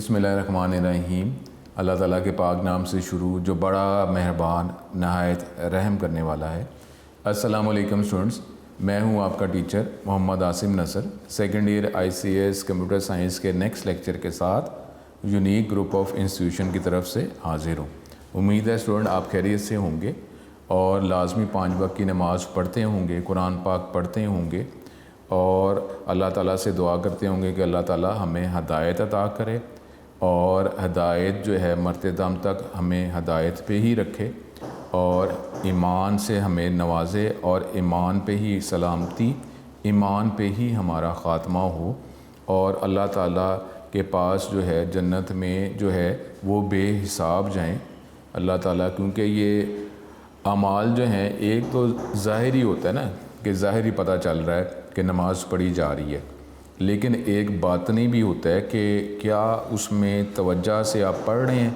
बिस्मिल्लाहिर्रहमानिर्रहीम। अल्लाह ताला के पाक नाम से शुरू जो बड़ा मेहरबान नहायत रहम करने वाला है। अस्सलामु अलैकुम स्टूडेंट्स, मैं हूं आपका teacher Mohammad Asim Nasar, second year ICS computer science के नेक्स्ट लेक्चर के साथ यूनिक ग्रुप ऑफ इंस्टीट्यूशन की तरफ से हाजिर हूँ। उम्मीद है स्टूडेंट आप खैरियत से होंगे और लाजमी 5 वक्त की नमाज़ पढ़ते होंगे, कुरान पाक पढ़ते होंगे और अल्लाह ताला से दुआ करते होंगे कि अल्लाह ताला हमें हदायत अता करे और हदायत जो है मरते दम तक हमें हदायत पे ही रखे और ईमान से हमें नवाजे और ईमान पे ही सलामती, ईमान पे ही हमारा ख़ात्मा हो और अल्लाह ताला के पास जो है जन्नत में जो है वो बेहिसाब जाएं अल्लाह ताला। क्योंकि ये अमाल जो हैं एक तो ज़ाहिरी होता है ना कि ज़ाहिरी पता चल रहा है कि नमाज़ पढ़ी जा रही है, लेकिन एक बातनी भी होता है कि क्या उसमें तवज्जो से आप पढ़ रहे हैं,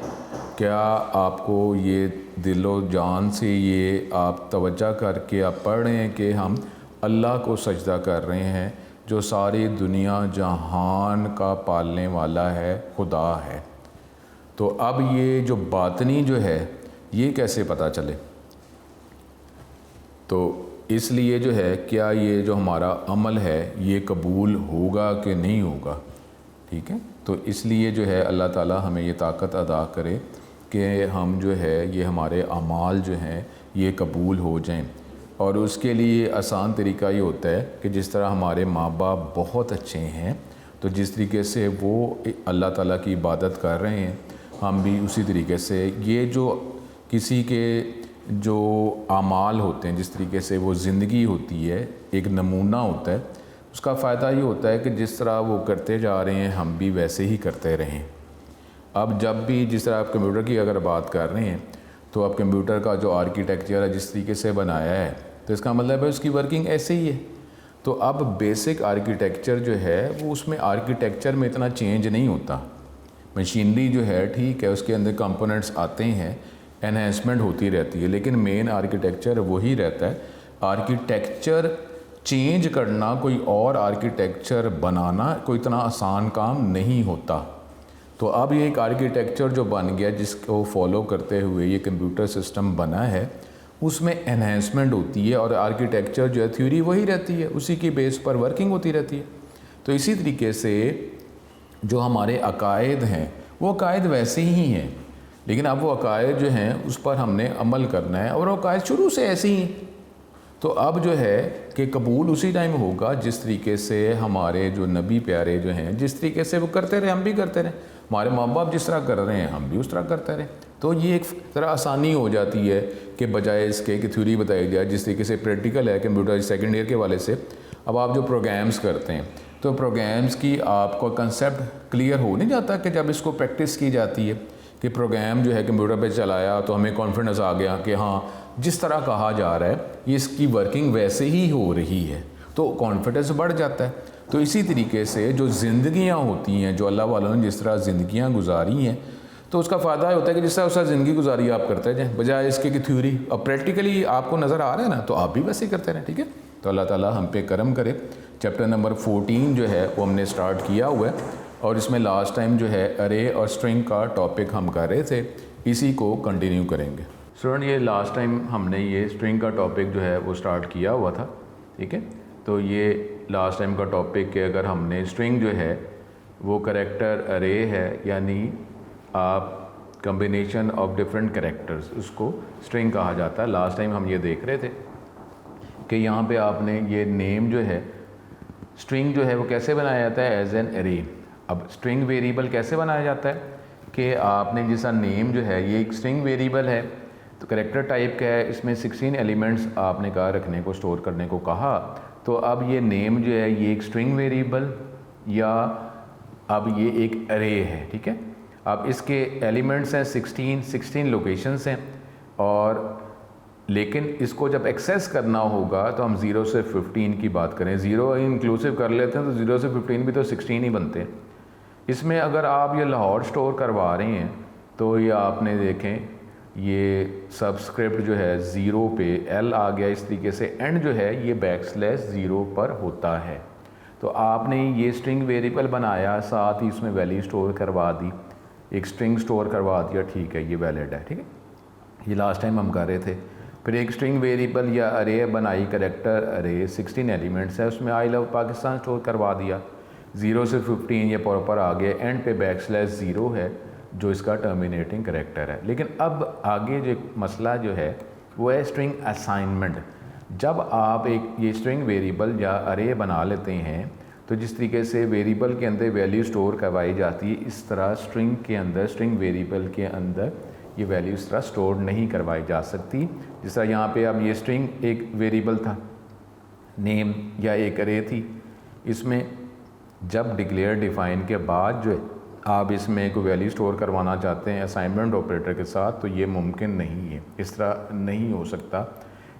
क्या आपको ये दिलो जान से ये आप तवज्जो करके आप पढ़ रहे हैं कि हम अल्लाह को सजदा कर रहे हैं जो सारी दुनिया जहान का पालने वाला है, खुदा है। तो अब ये जो बातनी जो है ये कैसे पता चले, तो इसलिए जो है क्या ये जो हमारा अमल है ये कबूल होगा कि नहीं होगा, ठीक है। तो इसलिए जो है अल्लाह ताला हमें ये ताकत अदा करे कि हम जो है ये हमारे अमाल जो हैं ये कबूल हो जाएं। और उसके लिए आसान तरीका ये होता है कि जिस तरह हमारे माँ बाप बहुत अच्छे हैं तो जिस तरीके से वो अल्लाह ताला की इबादत कर रहे हैं हम भी उसी तरीके से ये जो किसी के जो आमाल होते हैं जिस तरीके से वो ज़िंदगी होती है एक नमूना होता है, उसका फ़ायदा ये होता है कि जिस तरह वो करते जा रहे हैं हम भी वैसे ही करते रहें। अब जब भी जिस तरह आप कंप्यूटर की अगर बात कर रहे हैं तो आप कंप्यूटर का जो आर्किटेक्चर है जिस तरीके से बनाया है तो इसका मतलब है उसकी वर्किंग ऐसे ही है। तो अब बेसिक आर्किटेक्चर जो है वो उसमें आर्किटेक्चर में इतना चेंज नहीं होता। मशीनरी जो है ठीक है उसके अंदर कंपोनेंट्स आते हैं, एनहेंसमेंट होती रहती है, लेकिन मेन आर्किटेक्चर वही रहता है। आर्किटेक्चर चेंज करना कोई और आर्किटेक्चर बनाना कोई इतना आसान काम नहीं होता। तो अब ये एक आर्किटेक्चर जो बन गया जिसको फॉलो करते हुए ये कंप्यूटर सिस्टम बना है उसमें एनहेंसमेंट होती है और आर्किटेक्चर जो है थ्योरी वही रहती है, उसी की बेस पर वर्किंग होती रहती है। तो इसी तरीके से जो हमारे अकायद हैं वो अकायद वैसे ही हैं, लेकिन अब वो अकायद जो हैं उस पर हमने अमल करना है और वो अकायद शुरू से ऐसे ही हैं। तो अब जो है कि कबूल उसी टाइम होगा जिस तरीके से हमारे जो नबी प्यारे जो हैं जिस तरीके से वो करते रहे हम भी करते रहे, हमारे माँ बाप जिस तरह कर रहे हैं हम भी उस तरह करते रहे। तो ये एक तरह आसानी हो जाती है कि बजाय इसके कि थ्योरी बताई जाए जिस तरीके से प्रैक्टिकल है कंप्यूटर सेकेंड ईयर के वाले से। अब आप जो प्रोग्राम्स करते हैं तो प्रोग्राम्स की आपको कंसेप्ट क्लियर हो नहीं जाता कि जब इसको प्रैक्टिस की जाती है कि प्रोग्राम जो है कंप्यूटर पे चलाया तो हमें कॉन्फिडेंस आ गया कि हाँ जिस तरह कहा जा रहा है ये इसकी वर्किंग वैसे ही हो रही है, तो कॉन्फिडेंस बढ़ जाता है। तो इसी तरीके से जो ज़िंदगियाँ होती हैं जो अल्लाह वालों ने जिस तरह ज़िंदगियाँ गुजारी हैं तो उसका फ़ायदा होता है कि जिस तरह उस ज़िंदगी गुजारी आप करते जाएँ बजाय इसके कि थ्योरी और प्रैक्टिकली आपको नज़र आ रहा है ना तो आप भी वैसे ही करते रहें, ठीक है। तो अल्लाह ताला हम पे करम करे। चैप्टर नंबर 14 जो है वो हमने स्टार्ट किया हुआ है और इसमें लास्ट टाइम जो है अरे और स्ट्रिंग का टॉपिक हम कर रहे थे, इसी को कंटिन्यू करेंगे। स्टूडेंट ये लास्ट टाइम हमने ये स्ट्रिंग का टॉपिक जो है वो स्टार्ट किया हुआ था, ठीक है। तो ये लास्ट टाइम का टॉपिक के अगर हमने स्ट्रिंग जो है वो करैक्टर अरे है, यानी आप कम्बिनेशन ऑफ डिफरेंट करैक्टर्स उसको स्ट्रिंग कहा जाता है। लास्ट टाइम हम ये देख रहे थे कि यहाँ पे आपने ये नेम जो है स्ट्रिंग जो है वो कैसे बनाया जाता है एज एन अरे। अब स्ट्रिंग वेरिएबल कैसे बनाया जाता है कि आपने जैसा नेम जो है ये एक स्ट्रिंग वेरिएबल है तो करैक्टर टाइप का है, इसमें 16 एलिमेंट्स आपने कहा रखने को स्टोर करने को कहा। तो अब ये नेम जो है ये एक स्ट्रिंग वेरिएबल या अब ये एक अरे है, ठीक है। अब इसके एलिमेंट्स हैं 16 लोकेशंस हैं और लेकिन इसको जब एक्सेस करना होगा तो हम 0 से 15 की बात करें, 0 इंक्लूसिव कर लेते हैं तो 0 से 15 भी तो 16 ही बनते हैं। इसमें अगर आप ये लाहौर स्टोर करवा रहे हैं तो ये आपने देखें ये सबस्क्रिप्ट जो है 0 पे L आ गया, इस तरीके से एंड जो है ये \0 पर होता है। तो आपने ये स्ट्रिंग वेरिएबल बनाया, साथ ही इसमें वैल्यू स्टोर करवा दी, एक स्ट्रिंग स्टोर करवा दिया, ठीक है, ये वैलिड है, ठीक है, ये लास्ट टाइम हम कर रहे थे। फिर एक स्ट्रिंग वेरिएबल या अरे बनाई, करेक्टर अरे 16 एलिमेंट्स है, उसमें आई लव पाकिस्तान स्टोर करवा दिया, 0 से 15 ये प्रॉपर आ गया, एंड पे \0 है जो इसका टर्मिनेटिंग करेक्टर है। लेकिन अब आगे जो मसला जो है वो है स्ट्रिंग असाइनमेंट। जब आप एक ये स्ट्रिंग वेरिएबल या अरे बना लेते हैं तो जिस तरीके से वेरिएबल के अंदर वैल्यू स्टोर करवाई जाती है, इस तरह स्ट्रिंग के अंदर, स्ट्रिंग वेरिएबल के अंदर ये वैल्यू इस तरह स्टोर नहीं करवाई जा सकती। जिस तरह यहाँ पे अब ये स्ट्रिंग एक वेरिएबल था, नेम या एक अरे थी, इसमें जब डिक्लेयर डिफाइन के बाद जो है आप इसमें कोई वैल्यू स्टोर करवाना चाहते हैं असाइनमेंट ऑपरेटर के साथ, तो ये मुमकिन नहीं है, इस तरह नहीं हो सकता।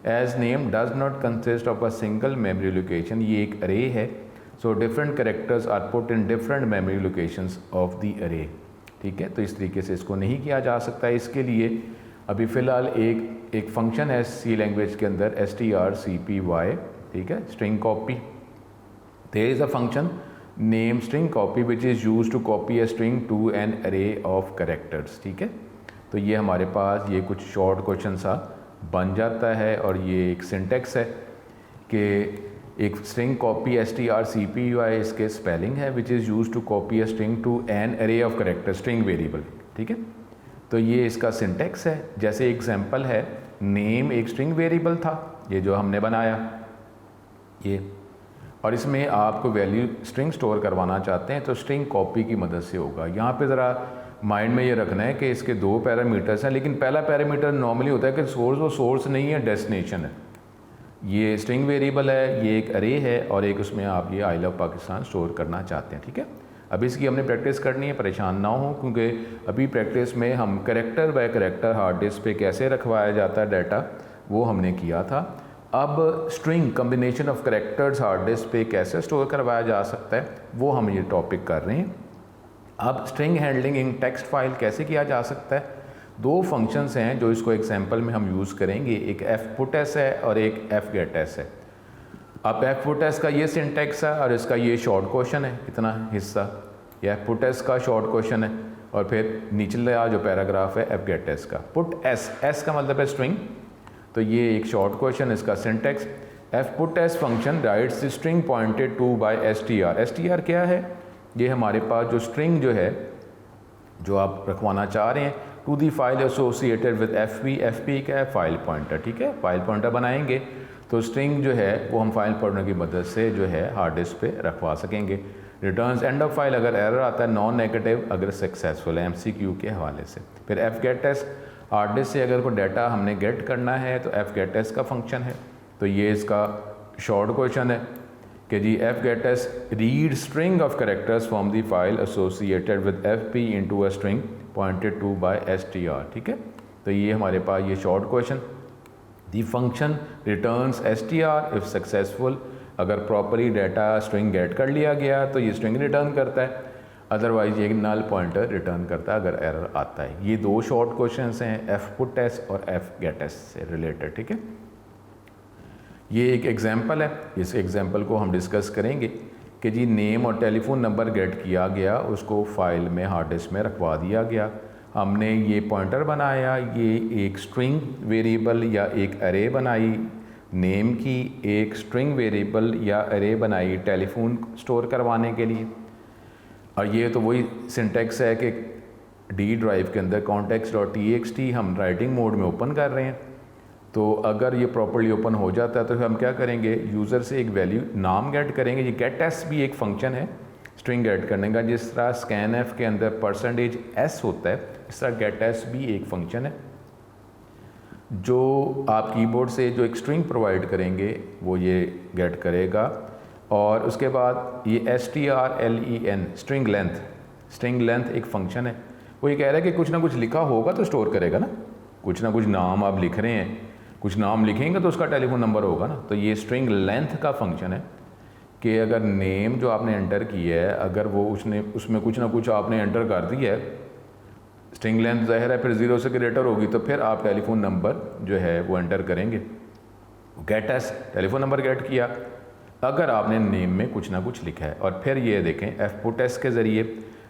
As name does not consist of a single memory location, ये एक अरे है, so different characters are put in different memory locations of the array, ठीक है। तो इस तरीके से इसको नहीं किया जा सकता। इसके लिए अभी फ़िलहाल एक फंक्शन है सी लैंग्वेज के अंदर strcpy, ठीक है, string copy. There is a function name string copy which is use to copy a string to an array of characters, ठीक है। तो ये हमारे पास ये कुछ शॉर्ट क्वेश्चन सा बन जाता है, और ये एक सिंटेक्स है कि एक स्ट्रिंग कॉपी strcpy इसके स्पेलिंग है which is use to copy a string to an array of character, string variable, ठीक है। तो ये इसका सिंटेक्स है। जैसे एग्जांपल है, नेम एक स्ट्रिंग वेरिएबल था, ये जो हमने बनाया ये, और इसमें आपको वैल्यू स्ट्रिंग स्टोर करवाना चाहते हैं तो स्ट्रिंग कॉपी की मदद से होगा। यहाँ पे ज़रा माइंड में ये रखना है कि इसके 2 पैरामीटर्स हैं, लेकिन पहला पैरामीटर नॉर्मली होता है कि सोर्स, वो सोर्स नहीं है, डेस्टिनेशन है। ये स्ट्रिंग वेरिएबल है, ये एक अरे है, और एक उसमें आप ये आई लव पाकिस्तान स्टोर करना चाहते हैं, ठीक है। अब इसकी हमने प्रैक्टिस करनी है, परेशान ना हो, क्योंकि अभी प्रैक्टिस में हम character by character hard disk पे कैसे रखवाया जाता है डाटा, वो हमने किया था। अब string combination of characters hard disk पे कैसे स्टोर करवाया जा सकता है, वो हम ये टॉपिक कर रहे हैं। अब string handling in text file कैसे किया जा सकता है, 2 फंक्शंस हैं जो इसको एग्जांपल में हम यूज़ करेंगे, एक fputs है और एक fgetS है। अब fputs का ये सिंटेक्स है और इसका ये शॉर्ट क्वेश्चन है, इतना हिस्सा ये fputs का शॉर्ट क्वेश्चन है, और फिर निचला जो पैराग्राफ है fgetS का। पुट s का मतलब है स्ट्रिंग, तो ये एक शॉर्ट क्वेश्चन, इसका syntax fputs function writes the string pointed to by str क्या है, ये हमारे पास जो स्ट्रिंग जो है जो आप रखवाना चाह रहे हैं, to the file associated with fp क्या है, फाइल पॉइंटर, ठीक है, फाइल पॉइंटर बनाएंगे तो स्ट्रिंग जो है वो हम फाइल पॉइंटर की मदद से जो है हार्ड डिस्क पे रखवा सकेंगे। रिटर्न्स एंड ऑफ फाइल अगर एरर आता है, नॉन नेगेटिव अगर सक्सेसफुल है, MCQ के हवाले से। फिर fgetS हार्ड डिस्क से अगर कोई डाटा हमने गेट करना है तो fgetS का फंक्शन है, तो ये इसका शॉर्ट क्वेश्चन है कि जी fgetS read string of characters from the file associated with fp into a string pointed to by str, ठीक है। तो ये हमारे पास ये short question, the function returns str if successful, अगर प्रॉपरली डाटा स्ट्रिंग गेट कर लिया गया तो ये स्ट्रिंग रिटर्न करता है, अदरवाइज ये नल पॉइंटर रिटर्न करता है अगर एरर आता है। ये 2 शॉर्ट क्वेश्चंस हैं fputs और fgetS से रिलेटेड, ठीक है। ये एक एग्जांपल है, इस एग्जांपल को हम डिस्कस करेंगे कि जी नेम और टेलीफोन नंबर गेट किया गया, उसको फाइल में हार्ड डिस्क में रखवा दिया गया, हमने ये पॉइंटर बनाया, ये एक स्ट्रिंग वेरिएबल या एक अरे बनाई नेम की, एक स्ट्रिंग वेरिएबल या अरे बनाई टेलीफोन स्टोर करवाने के लिए। और ये तो वही सिंटेक्स है कि डी ड्राइव के अंदर context.txt हम राइटिंग मोड में ओपन कर रहे हैं, तो अगर ये प्रॉपर्ली ओपन हो जाता है तो हम क्या करेंगे, यूज़र से एक वैल्यू नाम गेट करेंगे। ये getS भी एक फंक्शन है स्ट्रिंग गेट करने का, जिस तरह scanf के अंदर %s होता है, इस तरह getS भी एक फंक्शन है जो आप कीबोर्ड से जो एक स्ट्रिंग प्रोवाइड करेंगे वो ये गेट करेगा। और उसके बाद ये strlen स्ट्रिंग लेंथ एक फंक्शन है, वो ये कह रहा है कि कुछ ना कुछ लिखा होगा तो स्टोर करेगा ना, कुछ ना कुछ नाम आप लिख रहे हैं, कुछ नाम लिखेंगे तो उसका टेलीफोन नंबर होगा ना। तो ये स्ट्रिंग लेंथ का फंक्शन है कि अगर नेम जो आपने एंटर किया है, अगर वो उसमें कुछ ना कुछ आपने एंटर कर दिया है, स्ट्रिंग लेंथ ज़ाहिर है फिर 0 से ग्रेटर होगी, तो फिर आप टेलीफोन नंबर जो है वो एंटर करेंगे। getS टेलीफोन नंबर गेट किया, अगर आपने नेम में कुछ ना कुछ लिखा है। और फिर ये देखें fputs के ज़रिए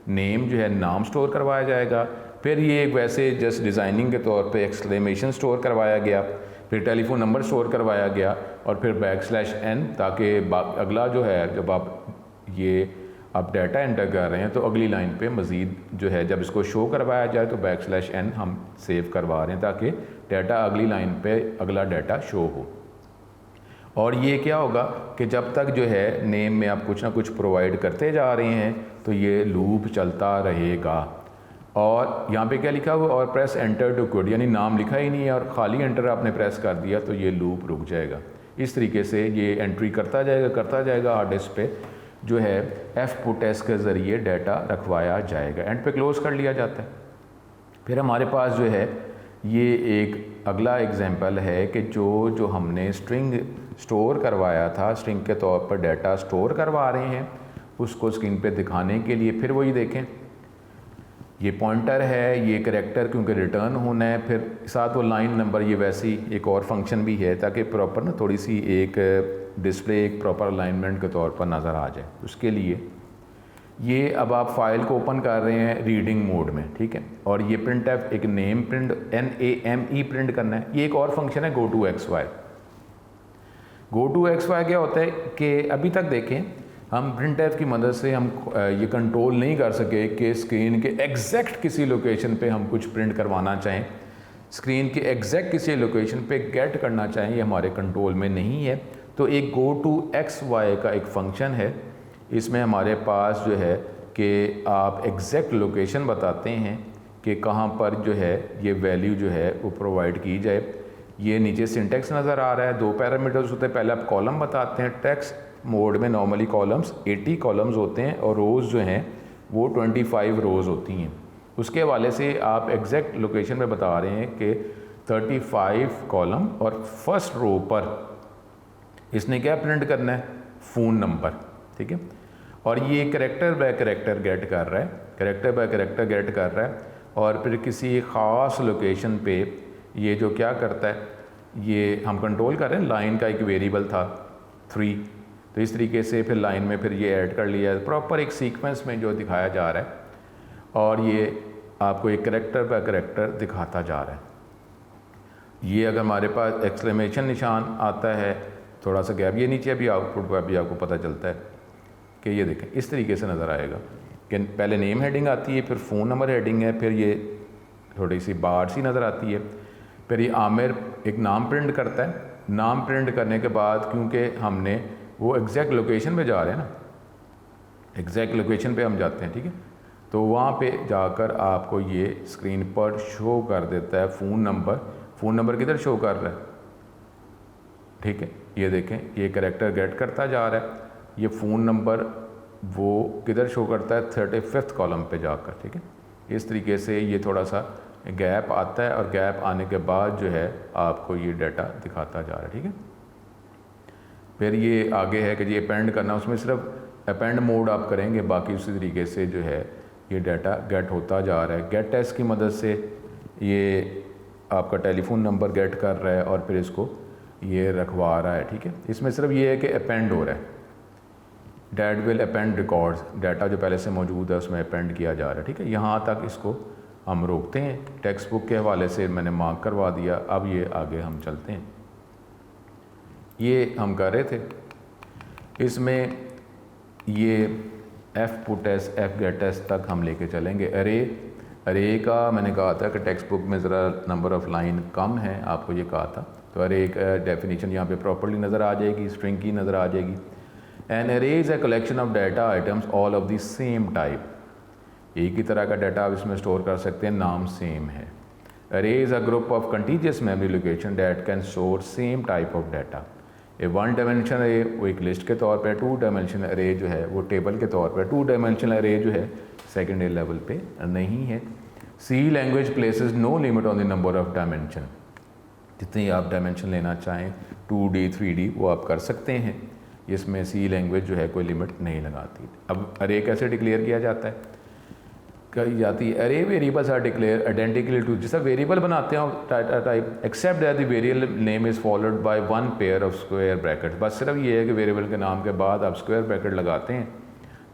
नेम जो है नाम स्टोर करवाया जाएगा, फिर ये वैसे जस्ट डिज़ाइनिंग के तौर पे एक्सक्लेमेशन स्टोर करवाया गया, फिर टेलीफोन नंबर स्टोर करवाया गया और फिर \n, ताकि अगला जो है जब आप डाटा एंटर कर रहे हैं तो अगली लाइन पे मज़ीद जो है जब इसको शो करवाया जाए तो \n हम सेव करवा रहे हैं ताकि डाटा अगली लाइन पे अगला डाटा शो हो। और ये क्या होगा कि जब तक जो है नेम में आप कुछ ना कुछ प्रोवाइड करते जा रहे हैं तो ये लूप चलता रहेगा। और यहाँ पे क्या लिखा हुआ, और प्रेस एंटर टू क्विट, यानी नाम लिखा ही नहीं है और ख़ाली एंटर आपने प्रेस कर दिया तो ये लूप रुक जाएगा। इस तरीके से ये एंट्री करता जाएगा हार्ड डिस्क पे जो है fputs के ज़रिए डाटा रखवाया जाएगा। एंड पे क्लोज़ कर लिया जाता है। फिर हमारे पास जो है ये एक अगला एग्जांपल है कि जो हमने स्ट्रिंग स्टोर करवाया था, स्ट्रिंग के तौर पर डाटा स्टोर करवा रहे हैं उसको स्क्रीन पे दिखाने के लिए। फिर वही देखें ये पॉइंटर है, ये करैक्टर क्योंकि रिटर्न होना है, फिर साथ वो लाइन नंबर, ये वैसी एक और फंक्शन भी है ताकि प्रॉपर ना थोड़ी सी एक डिस्प्ले एक प्रॉपर अलाइनमेंट के तौर पर नज़र आ जाए। उसके लिए ये अब आप फाइल को ओपन कर रहे हैं रीडिंग मोड में, ठीक है, और ये printf एक नेम प्रिंट NAME प्रिंट करना है। ये एक और फंक्शन है go_to_xy। go_to_xy क्या होता है कि अभी तक देखें हम printf की मदद से हम ये कंट्रोल नहीं कर सके कि स्क्रीन के एग्जैक्ट किसी लोकेशन पे हम कुछ प्रिंट करवाना चाहें, स्क्रीन के एग्जैक्ट किसी लोकेशन पे गेट करना चाहें, ये हमारे कंट्रोल में नहीं है। तो एक go_to_xy का एक फंक्शन है, इसमें हमारे पास जो है कि आप एग्जैक्ट लोकेशन बताते हैं कि कहाँ पर जो है ये वैल्यू जो है वो प्रोवाइड की जाए। ये नीचे सिंटेक्स नज़र आ रहा है, 2 पैरामीटर्स होते हैं। पहले आप कॉलम बताते हैं, टेक्स्ट मोड में नॉर्मली कॉलम्स 80 कॉलम्स होते हैं और रोज़ जो हैं वो 25 रोज़ होती हैं। उसके हवाले से आप एग्जैक्ट लोकेशन में बता रहे हैं कि 35 कॉलम और फर्स्ट रो पर इसने क्या प्रिंट करना है, फ़ोन नंबर, ठीक है। और ये करैक्टर बाय करैक्टर गेट कर रहा है, करैक्टर बाय करैक्टर गेट कर रहा है। और फिर किसी ख़ास लोकेशन पे ये जो क्या करता है, ये हम कंट्रोल कर रहे हैं, लाइन का एक वेरिएबल था 3, तो इस तरीके से फिर लाइन में फिर ये ऐड कर लिया प्रॉपर एक सीक्वेंस में जो दिखाया जा रहा है। और ये आपको एक करैक्टर बाय करैक्टर दिखाता जा रहा है। ये अगर हमारे पास एक्सक्लेमेशन निशान आता है, थोड़ा सा गैप, ये नीचे अभी आउटपुट पर भी आपको पता चलता है कि ये देखें इस तरीके से नज़र आएगा कि पहले नेम हेडिंग आती है, फिर फ़ोन नंबर हेडिंग है, फिर ये थोड़ी सी बार सी नज़र आती है, फिर ये आमिर एक नाम प्रिंट करता है। नाम प्रिंट करने के बाद क्योंकि हमने वो एग्जैक्ट लोकेशन पे जा रहे हैं ना, एग्जैक्ट लोकेशन पे हम जाते हैं, ठीक है, तो वहाँ पे जाकर आपको ये स्क्रीन पर शो कर देता है फ़ोन नंबर। फ़ोन नंबर किधर शो कर रहा है, ठीक है, ये देखें ये करैक्टर गेट करता जा रहा है। ये फ़ोन नंबर वो किधर शो करता है, 35th कॉलम पे जाकर, ठीक है। इस तरीके से ये थोड़ा सा गैप आता है और गैप आने के बाद जो है आपको ये डाटा दिखाता जा रहा है, ठीक है। फिर ये आगे है कि ये अपेंड करना, उसमें सिर्फ अपेंड मोड आप करेंगे, बाकी उसी तरीके से जो है ये डाटा गेट होता जा रहा है। गेट टेस्ट की मदद से ये आपका टेलीफोन नंबर गेट कर रहा है और फिर इसको ये रखवा रहा है, ठीक है। इसमें सिर्फ ये है कि अपेंड हो रहा है, that will append records, data जो पहले से मौजूद है उसमें अपेंड किया जा रहा है, ठीक है। यहाँ तक इसको हम रोकते हैं, टेक्स्ट बुक के हवाले से मैंने मार्क करवा दिया। अब ये आगे हम चलते हैं, ये हम कर रहे थे, इसमें ये fputs fgetS तक हम लेके चलेंगे। अरे का मैंने कहा था कि टेक्स्ट बुक में ज़रा नंबर ऑफ़ लाइन कम है, आपको ये कहा था, तो अरे एक डेफिनेशन यहाँ पे प्रॉपर्ली नज़र आ जाएगी, स्ट्रिंग की नज़र आ जाएगी। एन अरे is a collection of data items all of the same type, एक ही तरह का डाटा आप इसमें स्टोर कर सकते हैं, नाम सेम है। अरे is a group of contiguous memory location that can store same type of data. A 1 dimensional अरे वो एक लिस्ट के तौर पे, 2 डायमेंशनल अरे जो है वो टेबल के तौर पे, 2 डायमेंशनल अरे जो है सेकेंडरी लेवल पे नहीं है। C language places no limit on the number of dimension, जितनी आप डायमेंशन लेना चाहें 2D 3D वो आप कर सकते हैं। इसमें सी लैंग्वेज जो है कोई लिमिट नहीं लगाती। अब अरे कैसे डिक्लेयर किया जाता है, कही जाती है array variables are declare identically to, जैसा वेरिएबल बनाते हैं type except that the variable name is followed by one pair of square bracket. बस सिर्फ ये है कि वेरिएबल के नाम के बाद आप स्क्वायर ब्रैकेट लगाते हैं,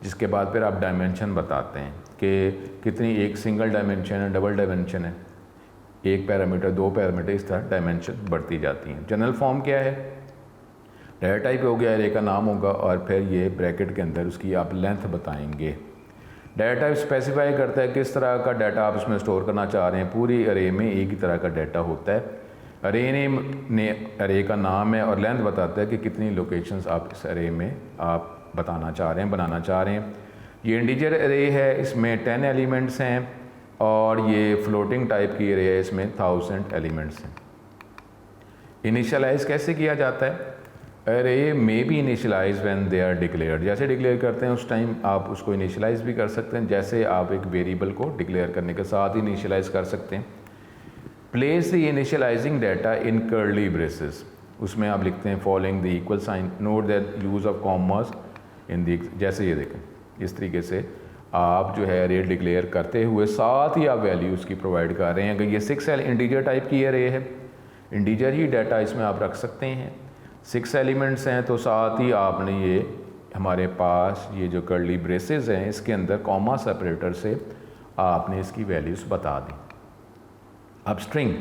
जिसके बाद फिर आप डायमेंशन बताते हैं कि कितनी, एक सिंगल डायमेंशन है, डबल डायमेंशन है, एक पैरामीटर, दो पैरामीटर, इस तरह डायमेंशन बढ़ती जाती हैं। जनरल फॉर्म क्या है, डाटा टाइप हो गया, एरे का नाम होगा और फिर ये ब्रैकेट के अंदर उसकी आप लेंथ बताएंगे। डाटा टाइप स्पेसिफाई करता है किस तरह का डाटा आप उसमें स्टोर करना चाह रहे हैं। पूरी अरे में एक ही तरह का डाटा होता है। अरे ने अरे का नाम है और लेंथ बताता है कि कितनी लोकेशंस आप इस अरे में आप बताना चाह रहे हैं, बनाना चाह रहे हैं। ये इंटीजर अरे है, इसमें 10 एलिमेंट्स हैं और ये फ्लोटिंग टाइप की अरे है, इसमें 1000 एलिमेंट्स हैं। इनिशियलाइज कैसे किया जाता है, array may be initialize when they are declared, जैसे डिक्लेयर करते हैं उस टाइम आप उसको इनिशियलाइज भी कर सकते हैं, जैसे आप एक वेरिएबल को डिक्लेयर करने के साथ ही इनिशियलाइज कर सकते हैं। Place the initializing data in curly braces, उसमें आप लिखते हैं following the equal sign, note that use of commas in the, जैसे ये देखें इस तरीके से आप जो है अरे डिक्लेयर करते हुए साथ ही आप वैल्यूज़ की प्रोवाइड कर रहे हैं। अगर ये 6 इंटीजर टाइप की अरे है, इंटीजर ही डाटा इसमें आप रख सकते हैं, 6 एलिमेंट्स हैं, तो साथ ही आपने ये हमारे पास ये जो कर्ली ब्रेसेस हैं इसके अंदर कॉमा सेपरेटर से आपने इसकी वैल्यूज़ बता दी। अब स्ट्रिंग,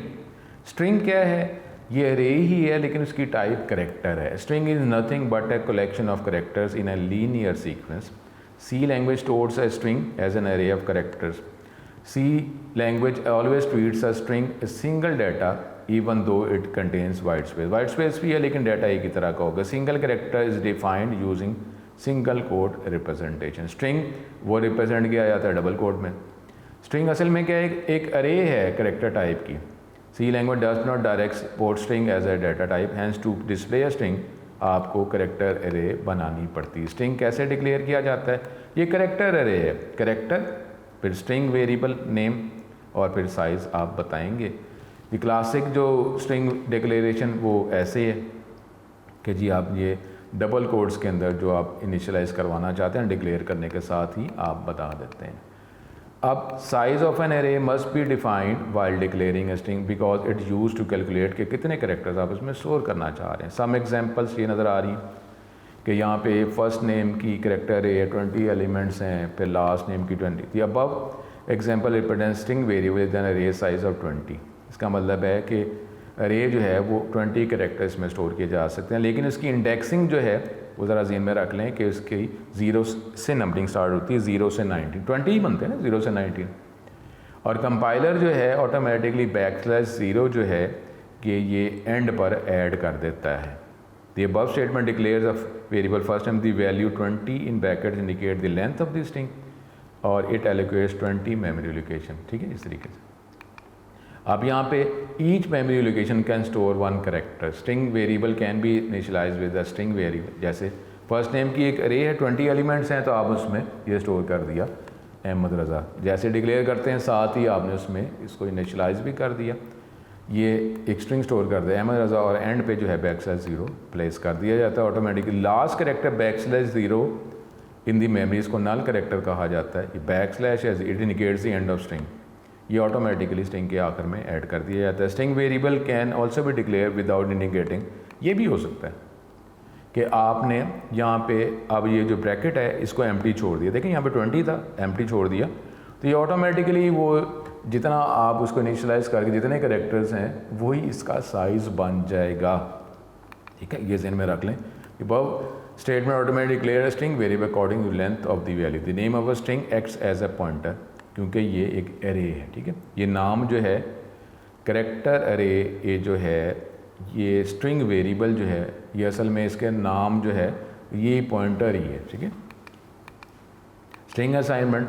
स्ट्रिंग क्या है, ये अरे ही है लेकिन उसकी टाइप करेक्टर है। String is nothing but a collection of characters in a linear sequence. C language stores a string as an array of characters. C language always treats a string as single data even though it contains white space. White space भी है लेकिन data एक ही तरह का होगा। Single character is defined using single quote representation. String वो represent किया जाता है डबल कोड में। String असल में क्या है, एक अरे है करेक्टर टाइप की। C language does not direct support string as a data type, hence to display a string आपको करेक्टर एरे बनानी पड़ती है। स्ट्रिंग कैसे डिक्लेयर किया जाता है, ये करेक्टर एरे है, करेक्टर फिर स्ट्रिंग वेरिएबल नेम और फिर साइज़ आप बताएंगे। ये क्लासिक जो स्ट्रिंग डिक्लेरेशन वो ऐसे है कि जी आप ये डबल कोड्स के अंदर जो आप इनिशियलाइज करवाना चाहते हैं डिक्लेयर करने के साथ ही आप बता देते हैं। अब size of an array must be defined while declaring string because it use to calculate के कितने करेक्टर्स आप उसमें स्टोर करना चाह रहे हैं। सम एग्जांपल्स ये नज़र आ रही हैं कि यहाँ पे फर्स्ट नेम की करेक्टर है 20 एलिमेंट्स हैं, फिर लास्ट नेम की 20। The above example represents string variable then array size of 20। इसका मतलब है कि अरे जो है वो 20 करेक्टर्स में स्टोर किए जा सकते हैं, लेकिन इसकी इंडेक्सिंग जो है वो ज़रा ज़हन में रख लें कि उसकी 0 से नंबरिंग स्टार्ट होती है, 0 से 19, 20 ही बनते हैं ना 0 से 19। और कंपाइलर जो है ऑटोमेटिकली \0 जो है कि ये एंड पर ऐड कर देता है। The above statement declares of variable first time the value 20 in brackets indicate the length of the string और इट एलोकेट्स 20 मेमोरी लोकेशन। ठीक है, इस तरीके से अब यहाँ पे each memory location can store 1 character. String variable can be initialize with the string variable, जैसे फर्स्ट नेम की एक अरे है 20 एलिमेंट्स हैं तो आप उसमें ये स्टोर कर दिया अहमद रज़ा, जैसे डिक्लेयर करते हैं साथ ही आपने उसमें इसको इनिशियलाइज भी कर दिया, ये एक स्ट्रिंग स्टोर कर दिया अहमद रज़ा और एंड पे जो है \0 प्लेस कर दिया जाता है ऑटोमेटिकली। लास्ट करेक्टर \0 इन दी मेमोरी, इसको नल करेक्टर कहा जाता है। ये / it indicates the end of string, ये ऑटोमेटिकली स्ट्रिंग के आखिर में ऐड कर दिया जाता है। String variable can also be declare without indicating, ये भी हो सकता है कि आपने यहाँ पे अब ये जो ब्रैकेट है इसको एम्प्टी छोड़ दिया, देखिए यहाँ पे 20 था, एम्प्टी छोड़ दिया तो ये ऑटोमेटिकली वो जितना आप उसको इनिशियलाइज करके जितने करेक्टर्स हैं वही इसका साइज़ बन जाएगा। ठीक है, ये ज़हन में रख लें। Above statement automatically declare string variable according to length of the value, the name of a string acts as a pointer, क्योंकि ये एक एरे है। ठीक है, ये नाम जो है करेक्टर एरे, ये जो है ये स्ट्रिंग वेरिएबल जो है ये असल में इसके नाम जो है ये पॉइंटर ही है। ठीक है, string assignment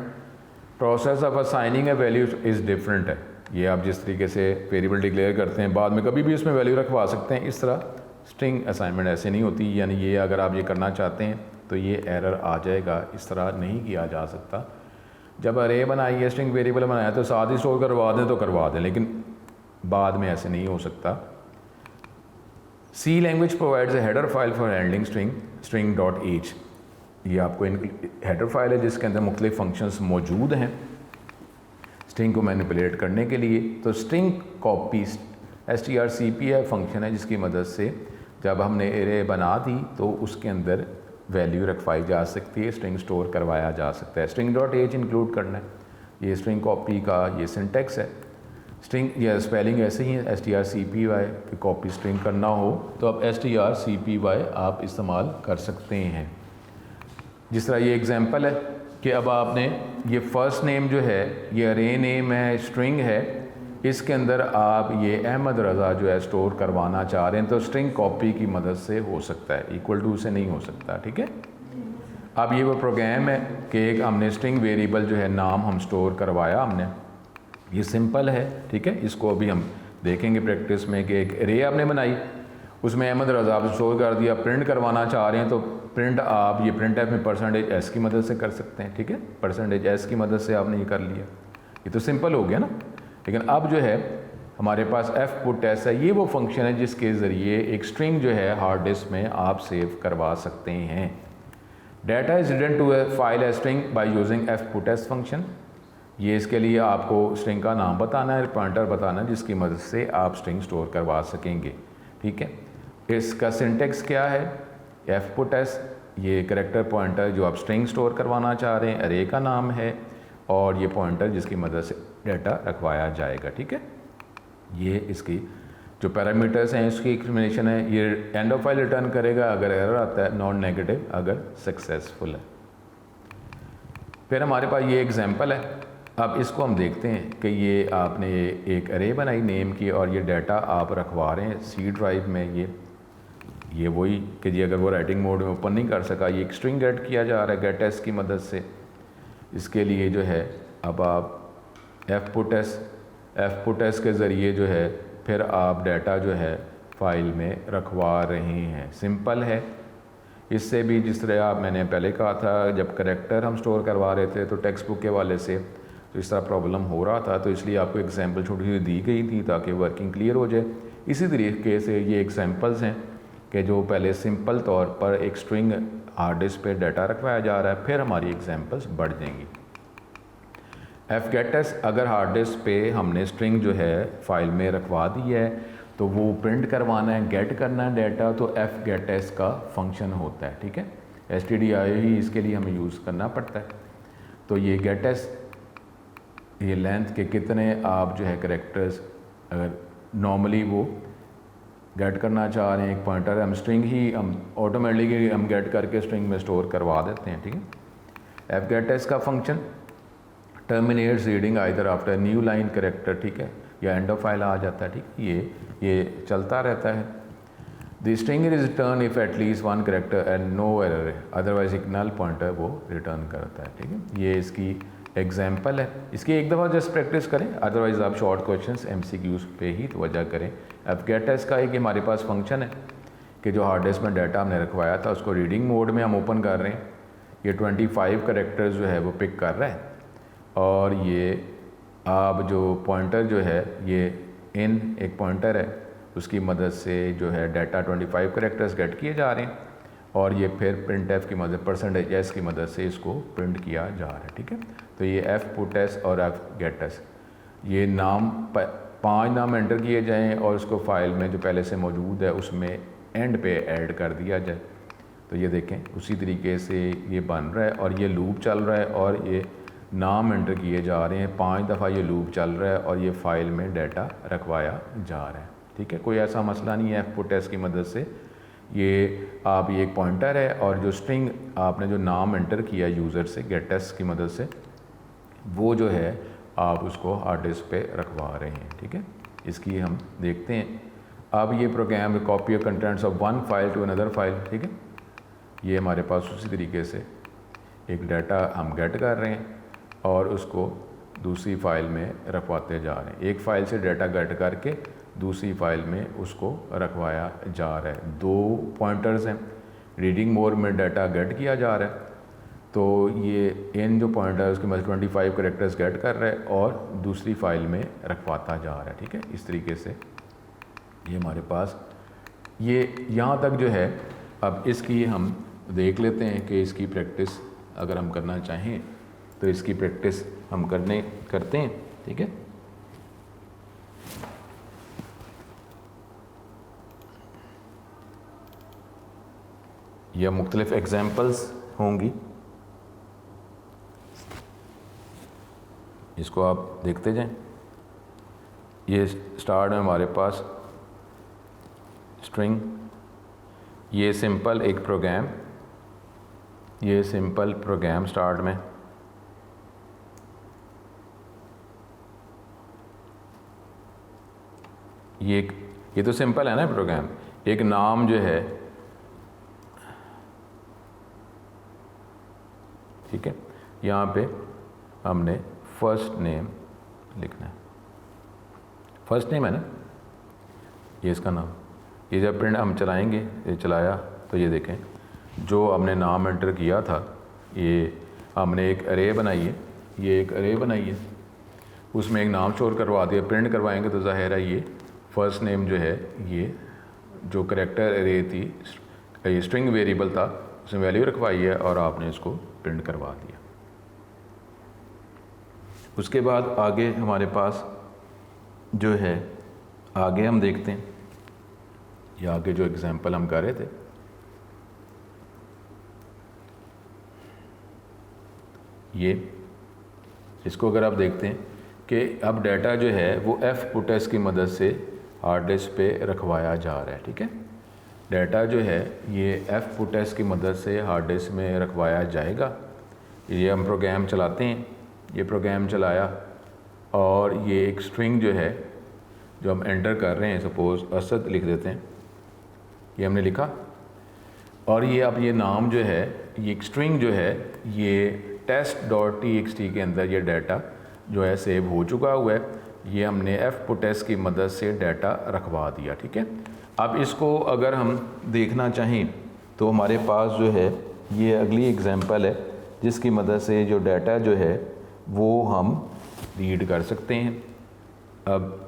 process of assigning A value is different है। ये आप जिस तरीके से वेरिएबल डिक्लेयर करते हैं बाद में कभी भी उसमें वैल्यू रखवा सकते हैं, इस तरह स्ट्रिंग असाइनमेंट ऐसे नहीं होती। यानी ये अगर आप ये करना चाहते हैं तो ये एरर आ जाएगा, इस तरह नहीं किया जा सकता। जब अरे बनाई है, स्ट्रिंग वेरिएबल बनाया तो साथ ही स्टोर करवा दें तो करवा दें, लेकिन बाद में ऐसे नहीं हो सकता। C language provides a header file for handling string.h, ये आपको हेडर फाइल है जिसके अंदर मुख्तलिफ फंक्शंस मौजूद हैं स्ट्रिंग को मैनिपुलेट करने के लिए। तो स्ट्रिंग कॉपी strcpy फंक्शन है जिसकी मदद से जब हमने एरे बना दी तो उसके अंदर वैल्यू रखवाई जा सकती है, स्ट्रिंग स्टोर करवाया जा सकता है। स्ट्रिंग डॉट एज इंक्लूड करना है, ये स्ट्रिंग कॉपी का ये सिंटेक्स है। स्ट्रिंग या स्पेलिंग ऐसे ही है strcpy की कॉपी स्ट्रिंग करना हो तो अब strcpy आप इस्तेमाल कर सकते हैं। जिस तरह ये एग्जांपल है कि अब आपने ये फ़र्स्ट नेम जो है ये अरे नेम है, स्ट्रिंग है, इसके अंदर आप ये अहमद रज़ा जो है स्टोर करवाना चाह रहे हैं तो स्ट्रिंग कॉपी की मदद से हो सकता है, इक्वल टू से नहीं हो सकता। ठीक है, अब ये वो प्रोग्राम है कि एक हमने स्ट्रिंग वेरिएबल जो है नाम हम स्टोर करवाया हमने, ये सिंपल है। ठीक है, इसको अभी हम देखेंगे प्रैक्टिस में कि एक एरे आपने बनाई, उसमें अहमद रज़ा आप स्टोर कर दिया, प्रिंट करवाना चाह रहे हैं तो प्रिंट आप ये प्रिंट एफ में %s की मदद से कर सकते हैं। ठीक है, %s की मदद से आपने ये कर लिया, ये तो सिंपल हो गया ना। लेकिन अब जो है हमारे पास fputs है, ये वो फंक्शन है जिसके ज़रिए एक स्ट्रिंग जो है हार्ड डिस्क में आप सेव करवा सकते हैं। Data is written to a file a string by using fputs function. ये इसके लिए आपको स्ट्रिंग का नाम बताना है, पॉइंटर बताना है जिसकी मदद से आप स्ट्रिंग स्टोर करवा सकेंगे। ठीक है, इसका सिंटेक्स क्या है, fputs ये करैक्टर पॉइंटर जो आप स्ट्रिंग स्टोर करवाना चाह रहे हैं, अरे का नाम है, और ये पॉइंटर जिसकी मदद से डाटा रखवाया जाएगा। ठीक है, ये इसकी जो पैरामीटर्स हैं इसकी एक्सप्लेनेशन है। ये एंड ऑफ फाइल रिटर्न करेगा अगर एरर आता है, नॉन नेगेटिव अगर सक्सेसफुल है। फिर हमारे पास ये एग्जांपल है, अब इसको हम देखते हैं कि ये आपने एक अरे बनाई नेम की और ये डाटा आप रखवा रहे हैं सी ड्राइव में। ये वही कि जी अगर वो राइटिंग मोड में ओपन नहीं कर सका, ये एक स्ट्रिंग गेट किया जा रहा है गेटएस की मदद से। इसके लिए जो है अब आप fputs के ज़रिए जो है फिर आप डाटा जो है फाइल में रखवा रहे हैं, सिंपल है। इससे भी जिस तरह आप मैंने पहले कहा था जब करैक्टर हम स्टोर करवा रहे थे तो टेक्स्ट बुक के वाले से तो इस तरह प्रॉब्लम हो रहा था, तो इसलिए आपको एग्जांपल छोटी छोटी दी गई थी ताकि वर्किंग क्लियर हो जाए। इसी तरीके से ये एग्जांपल्स हैं कि जो पहले सिंपल तौर पर एक स्ट्रिंग हार्ड डिस्क पे डाटा रखवाया जा रहा है, फिर हमारी एग्जांपल्स बढ़ जाएंगी। fgetS अगर हार्ड डिस्क पे हमने स्ट्रिंग जो है फाइल में रखवा दी है तो वो प्रिंट करवाना है, गेट करना है डाटा, तो fgetS का फंक्शन होता है। ठीक है, stdio ही इसके लिए हमें यूज़ करना पड़ता है। तो ये getS ये लेंथ के कितने आप जो है करेक्टर्स अगर नॉर्मली वो गेट करना चाह रहे हैं, एक पॉइंटर है, हम स्ट्रिंग ही हम ऑटोमेटिकली हम गेट करके स्ट्रिंग में स्टोर करवा देते हैं। ठीक है, fgetS का function terminates reading either after new line character, ठीक है, या एंड ऑफ फाइल आ जाता है। ठीक, ये चलता रहता है। The string is return if at least one character and no error, otherwise एक नल पॉइंटर वो रिटर्न करता है। ठीक है, ये इसकी एग्जाम्पल है। इसकी एक दफ़ा जस्ट प्रैक्टिस करें, अदरवाइज आप शॉर्ट क्वेश्चंस MCQs पे ही तवज्जो करें। fgetS का एक हमारे पास फंक्शन है कि जो हार्ड डिस्क में डाटा हमने रखवाया था उसको रीडिंग मोड में हम ओपन कर रहे हैं। ये 25 करेक्टर्स जो है वो पिक कर रहा है और ये आप जो पॉइंटर जो है ये इन एक पॉइंटर है उसकी मदद से जो है डाटा 25 करेक्टर्स गेट किए जा रहे हैं और ये फिर प्रिंट एफ की मदद %s की मदद से इसको प्रिंट किया जा रहा है। ठीक है, तो ये fputs और fgetS ये नाम 5 नाम एंटर किए जाएं और उसको फाइल में जो पहले से मौजूद है उसमें एंड पे ऐड कर दिया जाए। तो ये देखें उसी तरीके से ये बन रहा है और ये लूप चल रहा है और ये नाम एंटर किए जा रहे हैं, 5 दफ़ा ये लूप चल रहा है और ये फ़ाइल में डाटा रखवाया जा रहा है। ठीक है, कोई ऐसा मसला नहीं है। fputs की मदद से ये आप ये एक पॉइंटर है और जो स्ट्रिंग आपने जो नाम एंटर किया यूज़र से getS की मदद से वो जो है आप उसको हार्ड डिस्क पे रखवा रहे हैं। ठीक है, इसकी हम देखते हैं। अब ये program copy contents of one file to another file. ठीक है, ये हमारे पास उसी तरीके से एक डाटा हम गेट कर रहे हैं और उसको दूसरी फ़ाइल में रखवाते जा रहे हैं। एक फ़ाइल से डाटा गेट करके दूसरी फ़ाइल में उसको रखवाया जा रहा है। 2 पॉइंटर्स हैं, रीडिंग मोड में डाटा गेट किया जा रहा है तो ये इन जो पॉइंटर है उसके मतलब 25 करेक्टर्स गेट कर रहा है और दूसरी फ़ाइल में रखवाता जा रहा है। ठीक है, इस तरीके से ये हमारे पास ये यहाँ तक जो है। अब इसकी हम देख लेते हैं कि इसकी प्रैक्टिस अगर हम करना चाहें तो इसकी प्रैक्टिस हम करते हैं। ठीक है। यह मुख्तलिफ एग्जाम्पल्स होंगी, इसको आप देखते जाएं। ये स्टार्ट में हमारे पास स्ट्रिंग, ये सिंपल एक प्रोग्राम, ये सिंपल प्रोग्राम स्टार्ट में, ये तो सिंपल है ना प्रोग्राम। एक नाम जो है, ठीक है, यहाँ पे हमने फर्स्ट नेम लिखना है, फर्स्ट नेम है ना, ये इसका नाम। ये जब प्रिंट हम चलाएंगे, ये चलाया तो ये देखें जो हमने नाम एंटर किया था, ये हमने एक अरे बनाई है, ये एक अरे बनाई है, उसमें एक नाम स्टोर करवा दिया। प्रिंट करवाएंगे तो ज़ाहिर है ये फर्स्ट नेम जो है, ये जो करैक्टर अरे थी, ये स्ट्रिंग वेरिएबल था, उसमें वैल्यू रखवाई है और आपने इसको प्रिंट करवा दिया। उसके बाद आगे हमारे पास जो है, आगे हम देखते हैं, ये आगे जो एग्जांपल हम कर रहे थे, ये इसको अगर आप देखते हैं कि अब डाटा जो है वो एफ पुटएस की मदद से हार्ड डिस्क पे रखवाया जा रहा है। ठीक है, डाटा जो है ये एफ पुटएस की मदद से हार्ड डिस्क में रखवाया जाएगा। ये हम प्रोग्राम चलाते हैं, ये प्रोग्राम चलाया और ये एक स्ट्रिंग जो है जो हम एंटर कर रहे हैं, सपोज़ असद लिख देते हैं, ये हमने लिखा। और ये अब ये नाम जो है, ये एक स्ट्रिंग जो है, ये test.txt के अंदर ये डाटा जो है सेव हो चुका हुआ है। ये हमने एफ पुटएस की मदद से डाटा रखवा दिया। ठीक है, अब इसको अगर हम देखना चाहें तो हमारे पास जो है ये अगली एग्जांपल है जिसकी मदद से जो डाटा जो है वो हम रीड कर सकते हैं। अब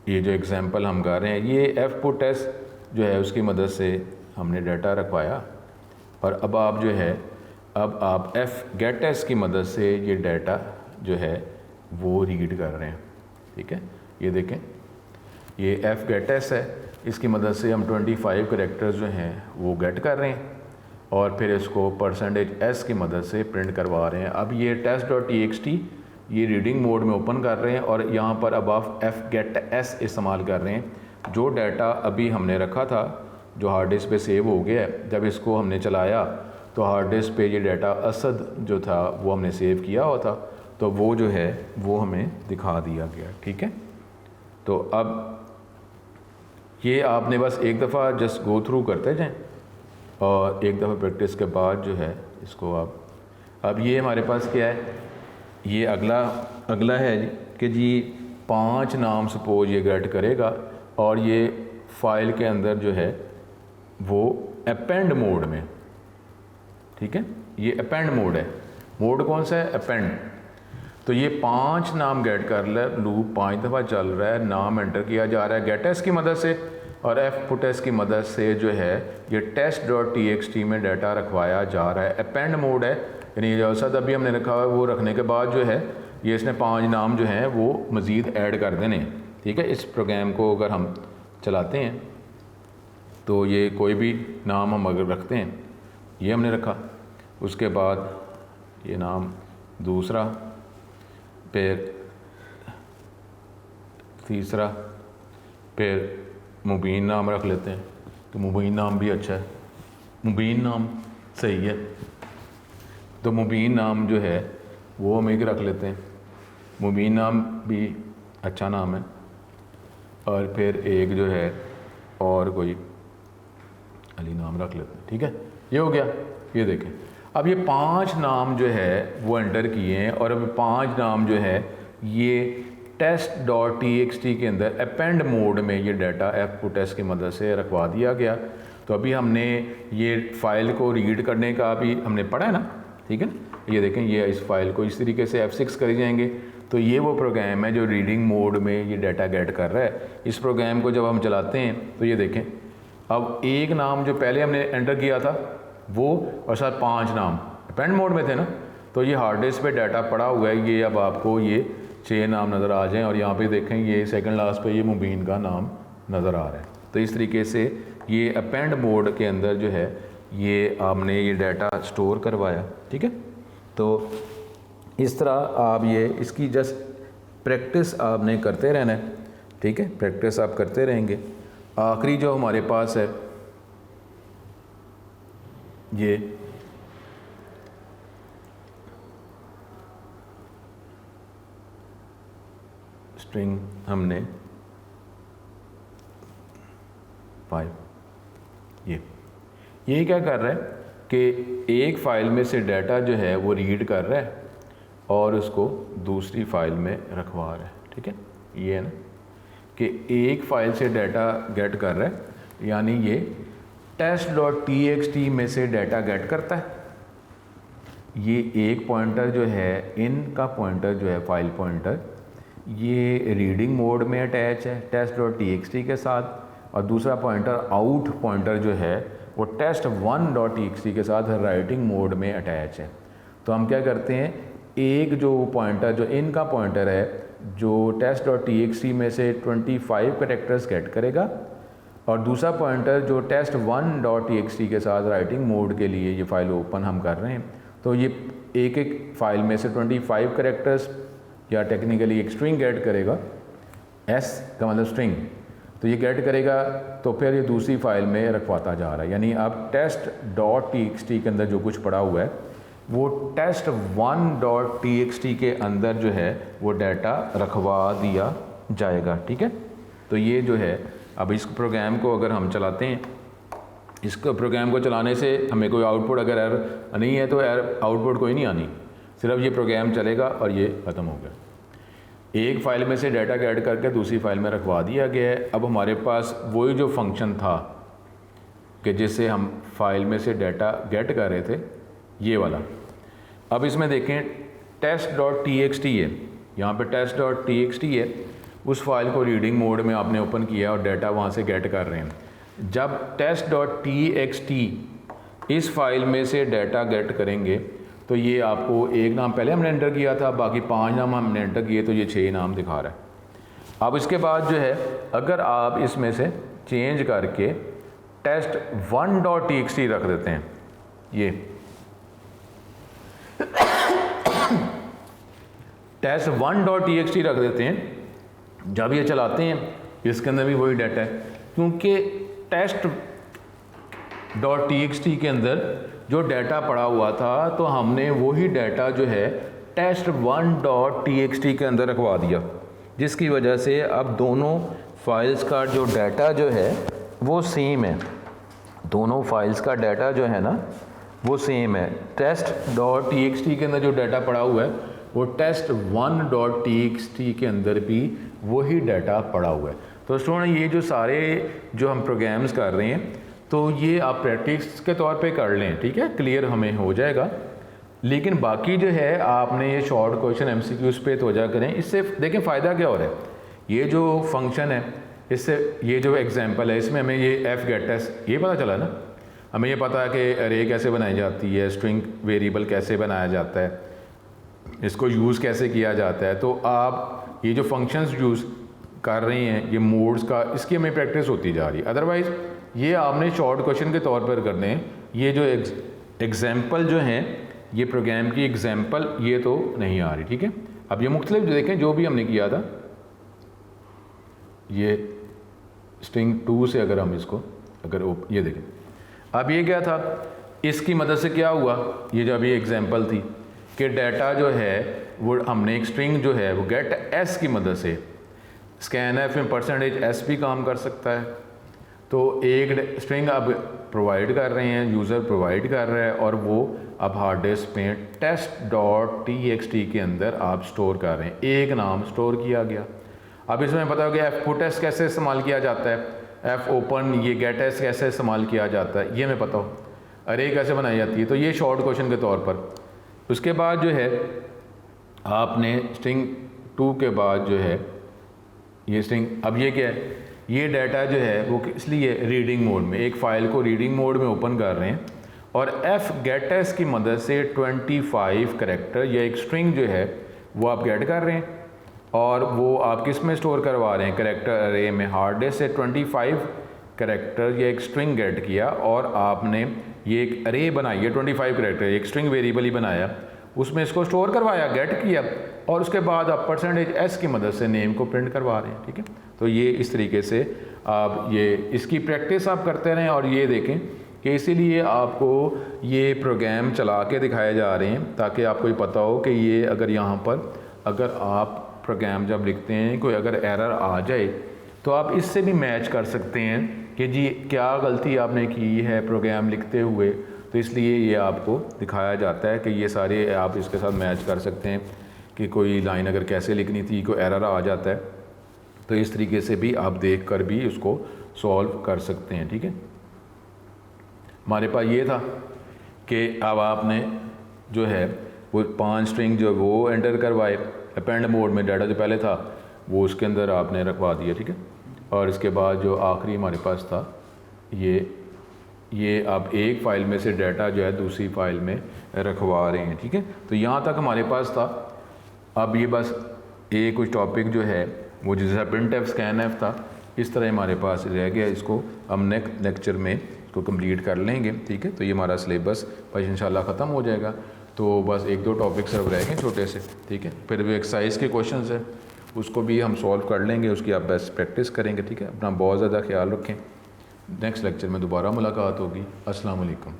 ये जो एग्जांपल हम कर रहे हैं, ये एफ पुटएस जो है उसकी मदद से हमने डाटा रखवाया और अब आप जो है, अब आप एफ गेटएस की मदद से ये डाटा जो है वो रीड कर रहे हैं। ठीक है, ये देखें, ये एफ गेटएस है, इसकी मदद से हम 25 करैक्टर्स जो हैं वो गेट कर रहे हैं और फिर इसको %s की मदद से प्रिंट करवा रहे हैं। अब ये test.txt ये रीडिंग मोड में ओपन कर रहे हैं और यहाँ पर अब आप एफ गेट एस इस्तेमाल कर रहे हैं। जो डाटा अभी हमने रखा था जो हार्ड डिस्क पे सेव हो गया है, जब इसको हमने चलाया तो हार्ड डिस्क पे ये डाटा असद जो था वो हमने सेव किया हुआ था, तो वो जो है वो हमें दिखा दिया गया। ठीक है, तो अब ये आपने बस एक दफ़ा जस्ट गो थ्रू करते जाएं और एक दफ़ा प्रैक्टिस के बाद जो है इसको आप, अब ये हमारे पास क्या है, ये अगला है जी कि जी 5 नाम सपोज ये गेट करेगा और ये फाइल के अंदर जो है वो अपेंड मोड में। ठीक है, ये अपेंड मोड है। मोड कौन सा है? अपेंड। तो ये 5 नाम गेट कर ले, लूप 5 दफ़ा चल रहा है, नाम एंटर किया जा रहा है गेटएस की मदद से और एफ पुटएस की मदद से जो है ये test.txt में डाटा रखवाया जा रहा है। अपेंड मोड है, यानी जो असद अभी हमने रखा हुआ है वो रखने के बाद जो है ये इसने 5 नाम जो हैं वो मज़ीद ऐड कर देने। ठीक है, इस प्रोग्राम को अगर हम चलाते हैं तो ये कोई भी नाम हम अगर रखते हैं, ये हमने रखा, उसके बाद ये नाम दूसरा, फिर तीसरा, फिर मुबीन नाम रख लेते हैं, तो मुबीन नाम भी अच्छा है, मुबीन नाम सही है, तो मुबीन नाम जो है वो हम एक रख लेते हैं, मुबीन नाम भी अच्छा नाम है। और फिर एक जो है और कोई अली नाम रख लेते हैं। ठीक है, ये हो गया। ये देखें, अब ये 5 नाम जो है वो एंटर किए हैं और अब 5 नाम जो है ये test.txt के अंदर अपेंड मोड में ये डाटा एफ पुटएस की मदद से रखवा दिया गया। तो अभी हमने ये फ़ाइल को रीड करने का अभी हमने पढ़ा है ना। ठीक है, ये देखें, ये इस फाइल को इस तरीके से F6 करी जाएंगे तो ये वो प्रोग्राम है जो रीडिंग मोड में ये डाटा गेट कर रहा है। इस प्रोग्राम को जब हम चलाते हैं तो ये देखें, अब एक नाम जो पहले हमने एंटर किया था वो और साथ 5 नाम अपेंड मोड में थे ना, तो ये हार्ड डिस्क पे डाटा पड़ा हुआ है, ये अब आपको ये 6 नाम नज़र आ जाएं और यहाँ पे देखें ये सेकंड लास्ट पे ये मुबीन का नाम नज़र आ रहा है। तो इस तरीके से ये अपेंड मोड के अंदर जो है ये आपने ये डाटा स्टोर करवाया, ठीक है। तो इस तरह आप ये इसकी जस्ट प्रैक्टिस आपने करते रहना है, ठीक है, प्रैक्टिस आप करते रहेंगे। आखिरी जो हमारे पास है ये स्ट्रिंग हमने 5, ये क्या कर रहा है कि एक फ़ाइल में से डाटा जो है वो रीड कर रहा है और उसको दूसरी फ़ाइल में रखवा रहा है, ठीक है। ये है ना कि एक फ़ाइल से डाटा गेट कर रहा है, यानी ये test.txt में से डाटा गेट करता है। ये एक पॉइंटर जो है, इन का पॉइंटर जो है फाइल पॉइंटर, ये रीडिंग मोड में अटैच है test.txt के साथ, और दूसरा पॉइंटर आउट पॉइंटर जो है वो test1.txt के साथ राइटिंग मोड में अटैच है। तो हम क्या करते हैं, एक जो पॉइंटर जो इन का पॉइंटर है जो test.txt में से 25 कैरेक्टर्स गेट करेगा, और दूसरा पॉइंटर जो test1.txt के साथ राइटिंग मोड के लिए ये फ़ाइल ओपन हम कर रहे हैं, तो ये एक एक फ़ाइल में से 25 कैरेक्टर्स या टेक्निकली एक स्ट्रिंग गेट करेगा। s का मतलब स्ट्रिंग, तो ये गेट करेगा तो फिर ये दूसरी फ़ाइल में रखवाता जा रहा है। यानी अब test.txt के अंदर जो कुछ पड़ा हुआ है वो test1.txt के अंदर जो है वो डाटा रखवा दिया जाएगा, ठीक है। तो ये जो है अब इस प्रोग्राम को अगर हम चलाते हैं, इस प्रोग्राम को चलाने से हमें कोई आउटपुट अगर एरर नहीं है तो आउटपुट कोई नहीं आनी, सिर्फ ये प्रोग्राम चलेगा और ये ख़त्म हो गया। एक फ़ाइल में से डाटा गेट करके दूसरी फ़ाइल में रखवा दिया गया है। अब हमारे पास वही जो फंक्शन था कि जिससे हम फाइल में से डाटा गेट कर रहे थे, ये वाला। अब इसमें देखें test.txt है, यहाँ पे test.txt है, उस फाइल को रीडिंग मोड में आपने ओपन किया और डाटा वहाँ से गेट कर रहे हैं। जब test.txt इस फाइल में से डाटा गेट करेंगे तो ये आपको एक नाम पहले हमने एंटर किया था, बाकी 5 नाम हमने एंटर किए, तो ये 6 नाम दिखा रहा है। अब इसके बाद जो है अगर आप इसमें से चेंज करके test1.txt रख देते हैं, ये test1.txt रख देते हैं, जब ये चलाते हैं इसके अंदर भी वही डाटा है, क्योंकि test.txt के अंदर जो डाटा पड़ा हुआ था तो हमने वही डाटा जो है test1.txt के अंदर रखवा दिया, जिसकी वजह से अब दोनों फाइल्स का जो डाटा जो है वो सेम है। दोनों फाइल्स का डाटा जो है ना वो सेम है। test.txt के अंदर जो डाटा पड़ा हुआ है वो test1.txt के अंदर भी वही डाटा पड़ा हुआ है। तो स्टूडेंट ये जो सारे जो हम प्रोग्राम्स कर रहे हैं तो ये आप प्रैक्टिस के तौर पे कर लें, ठीक है, क्लियर हमें हो जाएगा। लेकिन बाकी जो है आपने ये शॉर्ट क्वेश्चन MCQs पे तवज्जो करें। इससे देखें फ़ायदा क्या हो रहा है, ये जो फंक्शन है इससे ये जो एग्जांपल है इसमें हमें ये f get s ये पता चला ना, हमें ये पता है कि अरे कैसे बनाई जाती है, स्ट्रिंग वेरिएबल कैसे बनाया जाता है, इसको यूज़ कैसे किया जाता है। तो आप ये जो फंक्शंस यूज़ कर रहे हैं ये मोड्स का, इसकी हमें प्रैक्टिस होती जा रही है। अदरवाइज़ ये आपने शॉर्ट क्वेश्चन के तौर पर करने हैं। ये जो एग्जाम्पल जो हैं ये प्रोग्राम की एग्जाम्पल ये तो नहीं आ रही, ठीक है। अब ये मुख्तलिफ जो देखें जो भी हमने किया था, ये स्ट्रिंग 2 से अगर हम इसको ये देखें, अब ये क्या था, इसकी मदद से क्या हुआ, ये जो अभी एग्जाम्पल थी कि डाटा जो है वो हमने एक स्ट्रिंग जो है वो गेट s की मदद से, स्कैनफ में %s भी काम कर सकता है। तो एक स्ट्रिंग अब प्रोवाइड कर रहे हैं, यूज़र प्रोवाइड कर रहा है और वो अब हार्ड डिस्क में test.txt के अंदर आप स्टोर कर रहे हैं, एक नाम स्टोर किया गया। अब इसमें पता हो गया fputS कैसे इस्तेमाल किया जाता है, fopen ये getS कैसे इस्तेमाल किया जाता है, ये हमें पता हो, अरे कैसे बनाई जाती है। तो ये शॉर्ट क्वेश्चन के तौर पर। उसके बाद जो है आपने स्ट्रिंग 2 के बाद जो है ये स्ट्रिंग, अब ये क्या है, ये डाटा जो है वो इसलिए रीडिंग मोड में, एक फ़ाइल को रीडिंग मोड में ओपन कर रहे हैं और एफ गेट एस की मदद से 25 करैक्टर या एक स्ट्रिंग जो है वो आप गेट कर रहे हैं और वो आप किस में स्टोर करवा रहे हैं, करैक्टर अरे में। हार्ड डिस्क से 25 करैक्टर या एक स्ट्रिंग गेट किया और आपने ये एक अरे बनाई है 25 करैक्टर, एक स्ट्रिंग वेरिएबल ही बनाया, उसमें इसको स्टोर करवाया, गेट किया और उसके बाद आप %s की मदद से नेम को प्रिंट करवा रहे हैं। ठीक है, तो ये इस तरीके से आप ये इसकी प्रैक्टिस आप करते रहें और ये देखें कि इसीलिए आपको ये प्रोग्राम चला के दिखाए जा रहे हैं ताकि आपको ये पता हो कि ये अगर यहाँ पर अगर आप प्रोग्राम जब लिखते हैं कोई अगर एरर आ जाए तो आप इससे भी मैच कर सकते हैं कि जी क्या गलती आपने की है प्रोग्राम लिखते हुए। तो इसलिए ये आपको दिखाया जाता है कि ये सारे आप इसके साथ मैच कर सकते हैं कि कोई लाइन अगर कैसे लिखनी थी, कोई एरर आ जाता है, तो इस तरीके से भी आप देख कर भी उसको सॉल्व कर सकते हैं। ठीक है, हमारे पास ये था कि अब आपने जो है वो 5 स्ट्रिंग जो वो एंटर करवाए, अपेंड मोड में डाटा जो पहले था वो उसके अंदर आपने रखवा दिया। ठीक है, और इसके बाद जो आखिरी हमारे पास था ये आप एक फ़ाइल में से डाटा जो है दूसरी फ़ाइल में रखवा रहे हैं। ठीक है, तो यहाँ तक हमारे पास था। अब ये बस एक कुछ टॉपिक जो है वो जैसा प्रिंटफ स्कैनफ था इस तरह हमारे पास रह गया, इसको हम नेक्स्ट लेक्चर में इसको कंप्लीट कर लेंगे। ठीक है, तो ये हमारा सिलेबस बस इंशाल्लाह ख़त्म हो जाएगा। तो बस 1-2 टॉपिक सिर्फ रह गए छोटे से। ठीक है, फिर भी एक्सरसाइज के क्वेश्चंस हैं उसको भी हम सॉल्व कर लेंगे, उसकी आप बेस्ट प्रैक्टिस करेंगे। ठीक है, अपना बहुत ज़्यादा ख्याल रखें। नेक्स्ट लेक्चर में दोबारा मुलाकात होगी। अस्सलाम वालेकुम।